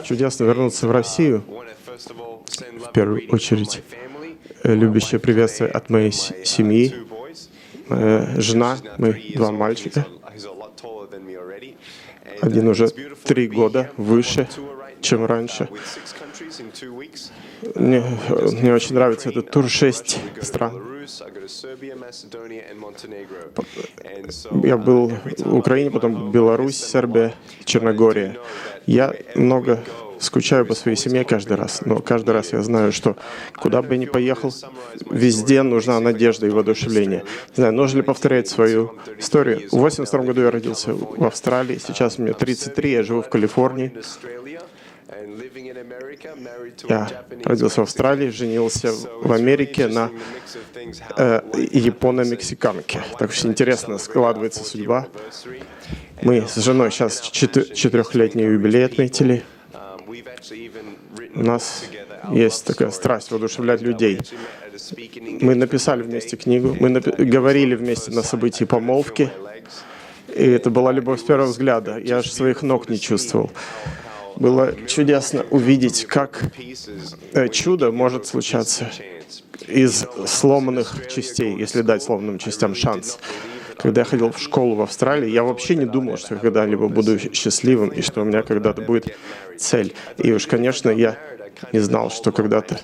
Чудесно вернуться в Россию. В первую очередь, любящее приветствие от моей семьи, жена, мы два мальчика. Один уже 3 года выше, чем раньше. Мне очень нравится этот тур, 6 стран. Я был в Украине, потом Беларусь, Сербия, Черногория. Я много скучаю по своей семье каждый раз, но каждый раз я знаю, что куда бы я ни поехал, везде нужна надежда и воодушевление. Не знаю, нужно ли повторять свою историю. В 1982 году я родился в Австралии, сейчас мне 33, я живу в Калифорнии. Я родился в Австралии, женился в Америке на японо-мексиканке. Так что интересно складывается судьба. Мы с женой сейчас 4-летний юбилей отметили. У нас есть такая страсть воодушевлять людей. Мы написали вместе книгу, мы говорили вместе на событии помолвки. И это была любовь с первого взгляда. Я аж своих ног не чувствовал. Было чудесно увидеть, как чудо может случаться из сломанных частей, если дать сломанным частям шанс. Когда я ходил в школу в Австралии, я вообще не думал, что я когда-либо буду счастливым и что у меня когда-то будет цель. И уж, конечно, я не знал, что когда-то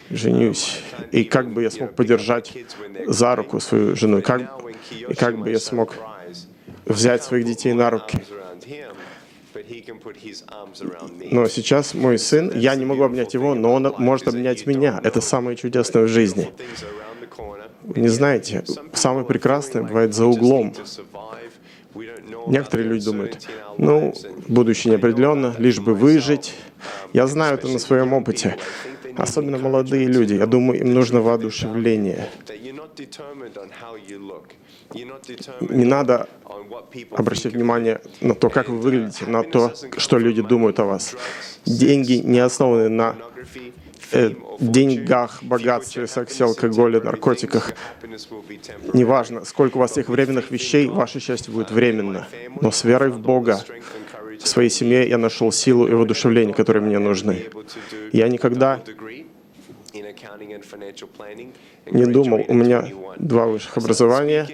женюсь. И как бы я смог подержать за руку свою жену, и как бы я смог взять своих детей на руки. Но сейчас мой сын, я не могу обнять его, но он может обнять меня. Это самое чудесное в жизни. Вы не знаете, самое прекрасное бывает за углом. Некоторые люди думают, будущее неопределенно, лишь бы выжить. Я знаю это на своем опыте. Особенно молодые люди. Я думаю, им нужно воодушевление. Не надо обращать внимание на то, как вы выглядите, на то, что люди думают о вас. Деньги не основаны на деньгах, богатстве, сексе, алкоголе, наркотиках. Неважно, сколько у вас этих временных вещей, ваше счастье будет временно. Но с верой в Бога, в своей семье я нашел силу и воодушевление, которые мне нужны. Я никогда не думал, у меня 2 высших образования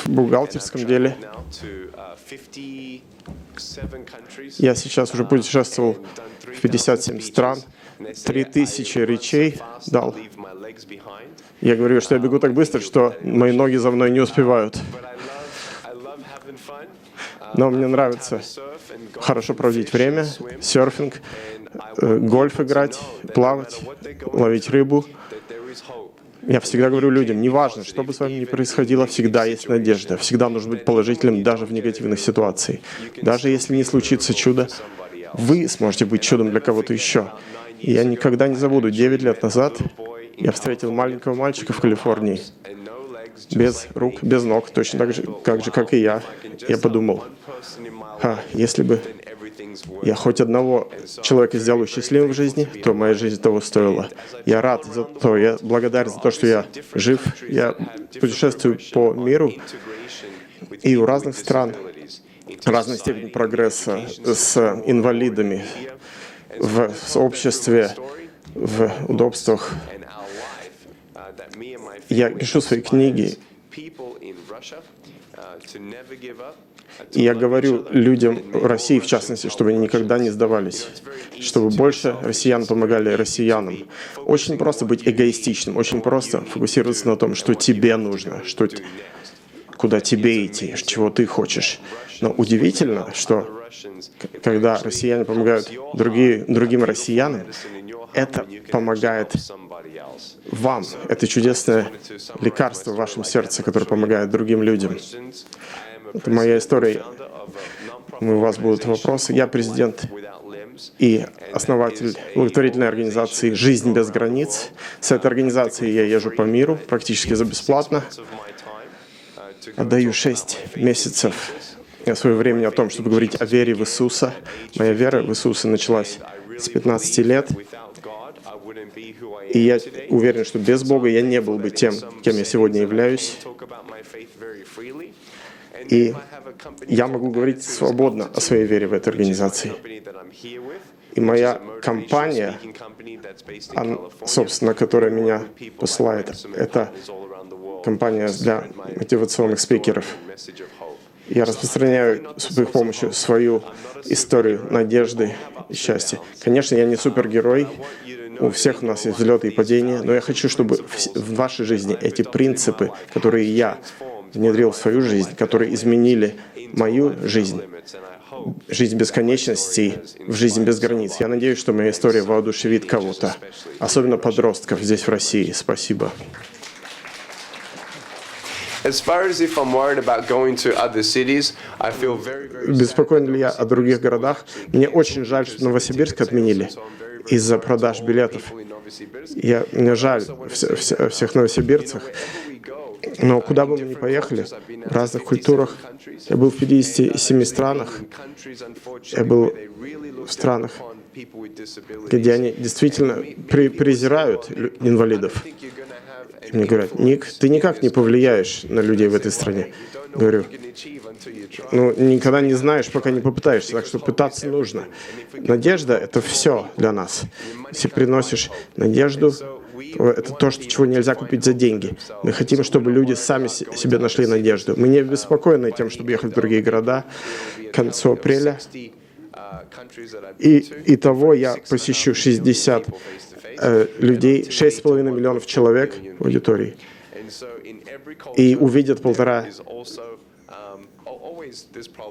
в бухгалтерском деле. Я сейчас уже путешествовал в 57 стран, 3000 речей дал. Я говорю, что я бегу так быстро, что мои ноги за мной не успевают. Но мне нравится хорошо проводить время, серфинг, гольф играть, плавать, ловить рыбу. Я всегда говорю людям, неважно, что бы с вами ни происходило, всегда есть надежда. Всегда нужно быть положительным даже в негативных ситуациях. Даже если не случится чудо, вы сможете быть чудом для кого-то еще. И я никогда не забуду, 9 лет назад я встретил маленького мальчика в Калифорнии. Без рук, без ног, точно так же, как и я. Я подумал, если бы я хоть одного человека сделал счастливым в жизни, то моя жизнь того стоила. Я рад за то, я благодарен за то, что я жив. Я путешествую по миру, и у разных стран разная степень прогресса с инвалидами, в сообществе, в удобствах. Я пишу свои книги, и я говорю людям в России, в частности, чтобы они никогда не сдавались, чтобы больше россиян помогали россиянам. Очень просто быть эгоистичным, очень просто фокусироваться на том, что тебе нужно, куда тебе идти, чего ты хочешь. Но удивительно, что когда россияне помогают другим россиянам, это помогает вам. Это чудесное лекарство в вашем сердце, которое помогает другим людям. Это моя история. У вас будут вопросы. Я президент и основатель благотворительной организации «Жизнь без границ». С этой организацией я езжу по миру практически за бесплатно. Отдаю 6 месяцев своего времени о том, чтобы говорить о вере в Иисуса. Моя вера в Иисуса началась с 15 лет. И я уверен, что без Бога я не был бы тем, кем я сегодня являюсь. И я могу говорить свободно о своей вере в этой организации. И моя компания, собственно, которая меня посылает, это компания для мотивационных спикеров. Я распространяю с их помощью свою историю надежды и счастья. Конечно, я не супергерой, у всех у нас есть взлеты и падения, но я хочу, чтобы в вашей жизни эти принципы, которые я внедрил в свою жизнь, которые изменили мою жизнь, жизнь бесконечности в жизнь без границ. Я надеюсь, что моя история воодушевит кого-то, особенно подростков здесь, в России. Спасибо. Беспокоен ли я о других городах? Мне очень жаль, что Новосибирск отменили из-за продаж билетов. Мне жаль всех новосибирцев. Но куда бы мы ни поехали, в разных культурах, я был в 57 странах, я был в странах, где они действительно презирают инвалидов. И мне говорят: Ник, ты никак не повлияешь на людей в этой стране. Говорю: ну, никогда не знаешь, пока не попытаешься, так что пытаться нужно. Надежда — это все для нас. Если приносишь надежду, это то, чего нельзя купить за деньги. Мы хотим, чтобы люди сами себе нашли надежду. Мы не обеспокоены тем, чтобы ехать в другие города к концу апреля. Итого я посещу 60 людей, 6,5 миллионов человек в аудитории. И увидят 1,5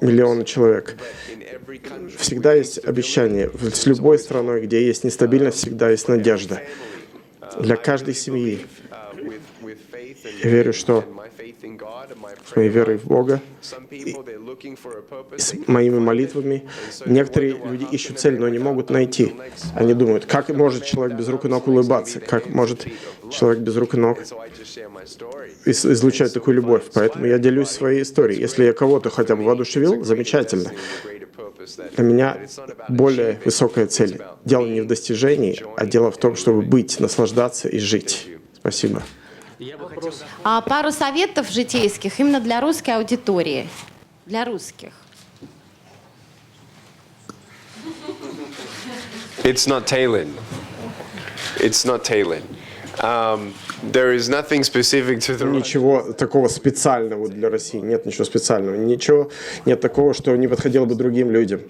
миллиона человек. Всегда есть обещание. С любой страной, где есть нестабильность, всегда есть надежда. Для каждой семьи. Я верю, что с моей верой в Бога, и с моими молитвами, некоторые люди ищут цель, но не могут найти. Они думают: как может человек без рук и ног улыбаться? Как может человек без рук и ног излучать такую любовь? Поэтому я делюсь своей историей. Если я кого-то хотя бы воодушевил, замечательно. Для меня более высокая цель. Дело не в достижении, а дело в том, чтобы быть, наслаждаться и жить. Спасибо. Пару советов житейских именно для русской аудитории. Для русских. It's not tailored. It's not tailored. There is nothing specific to the... Ничего такого специального для России. Нет ничего специального. Ничего нет такого, что не подходило бы другим людям.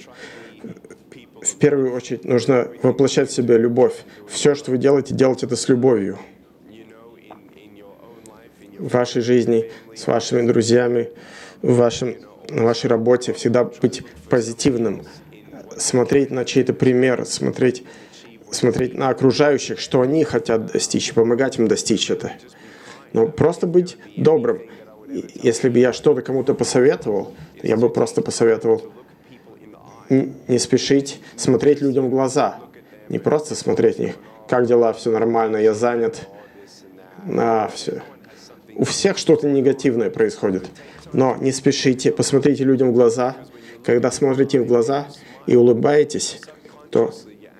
В первую очередь нужно воплощать в себе любовь. Все, что вы делаете, делать это с любовью. В вашей жизни, с вашими друзьями, на вашей работе всегда быть позитивным, смотреть на чей-то пример, смотреть на окружающих, что они хотят достичь, помогать им достичь это. Но просто быть добрым. Если бы я что-то кому-то посоветовал, я бы просто посоветовал не спешить, смотреть людям в глаза. Не просто смотреть на них: как дела, все нормально, я занят. Все. У всех что-то негативное происходит. Но не спешите, посмотрите людям в глаза. Когда смотрите им в глаза и улыбаетесь, то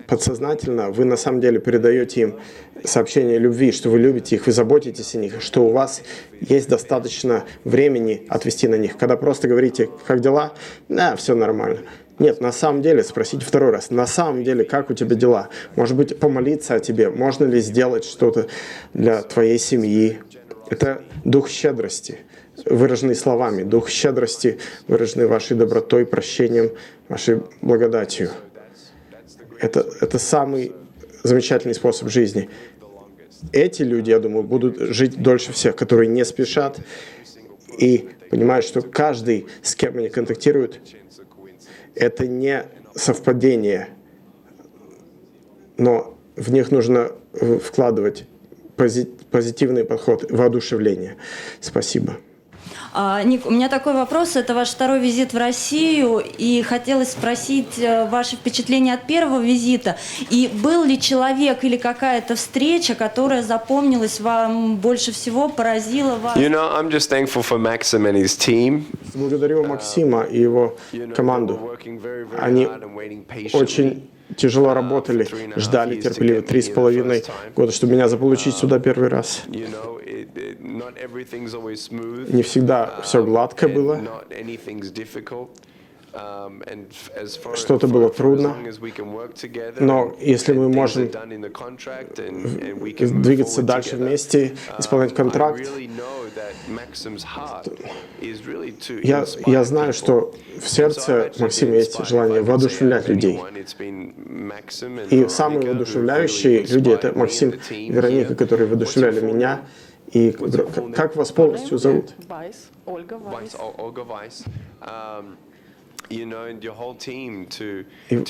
подсознательно вы на самом деле передаете им сообщение любви, что вы любите их, вы заботитесь о них, что у вас есть достаточно времени отвести на них. Когда просто говорите: как дела? Да, все нормально. Нет, на самом деле, спросите второй раз: на самом деле, как у тебя дела? Может быть, помолиться о тебе? Можно ли сделать что-то для твоей семьи? Это дух щедрости, выраженный словами. Дух щедрости, выраженный вашей добротой, прощением, вашей благодатью. Это самый замечательный способ жизни. Эти люди, я думаю, будут жить дольше всех, которые не спешат и понимают, что каждый, с кем они контактируют, это не совпадение, но в них нужно вкладывать позитивный подход, воодушевление. Спасибо. Ник, у меня такой вопрос. Это ваш второй визит в Россию, и хотелось спросить ваши впечатления от первого визита. И был ли человек или какая-то встреча, которая запомнилась вам больше всего, поразила вас? I'm just thankful for Maxim and his team. Благодарю Максима и его команду. Они очень тяжело работали, ждали терпеливо 3,5 года, чтобы меня заполучить сюда первый раз. Не всегда все гладко было. Что-то было трудно, но если мы можем двигаться дальше вместе, исполнять контракт, я знаю, что в сердце Максима есть желание воодушевлять людей. И самые воодушевляющие люди — это Максим и Вероника, которые воодушевляли меня. И как вас полностью зовут? И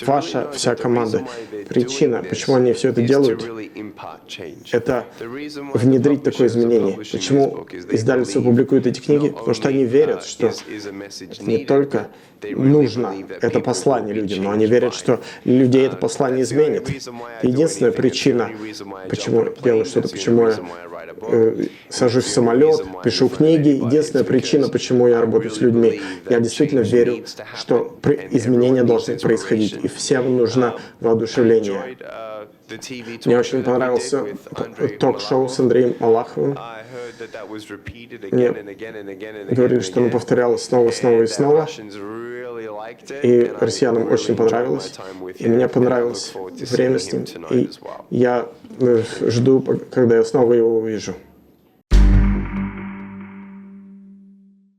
ваша вся команда, причина, почему они все это делают, это внедрить такое изменение. Почему издательство публикует эти книги? Потому что они верят, что не только нужно это послание людям, но они верят, что людей это послание изменит. Единственная причина, почему я делаю что-то, почему я сажусь в самолет, пишу книги. Единственная причина, почему я работаю с людьми, я действительно верю, что изменения должны происходить, и всем нужно воодушевление. Мне очень понравился ток-шоу с Андреем Малаховым. Мне говорили, что оно повторялось снова и снова. И россиянам очень понравилось. И мне понравилось время с ним. И я жду, когда я снова его увижу.